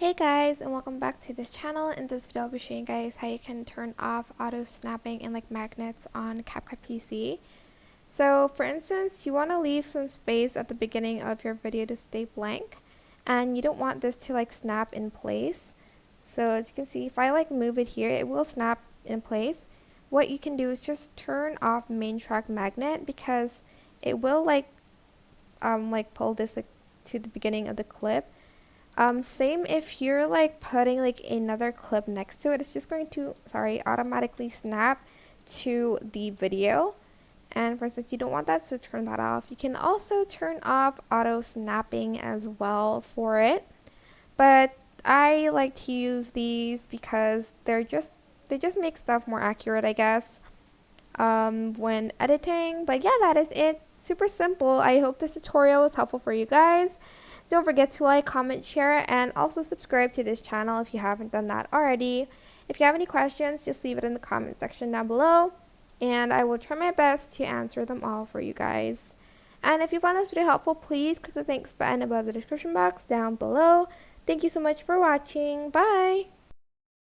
Hey guys, and welcome back to this channel. In this video I'll be showing you guys how you can turn off auto snapping and like magnets on CapCut PC. So for instance, you want to leave some space at the beginning of your video to stay blank, and you don't want this to like snap in place. So as you can see, if I like move it here, it will snap in place. What you can do is just turn off main track magnet, because it will like pull this like to the beginning of the clip. Same if you're like putting like another clip next to it, it's just going to automatically snap to the video. And for instance, you don't want that, so turn that off. You can also turn off auto snapping as well for it, but I like to use these because they just make stuff more accurate, I guess, when editing. But yeah, that is it. Super simple. I hope this tutorial was helpful for you guys. Don't forget to like, comment, share, and also subscribe to this channel if you haven't done that already. If you have any questions, just leave it in the comment section down below, and I will try my best to answer them all for you guys. And if you found this video helpful, please click the thanks button above the description box down below. Thank you so much for watching. Bye!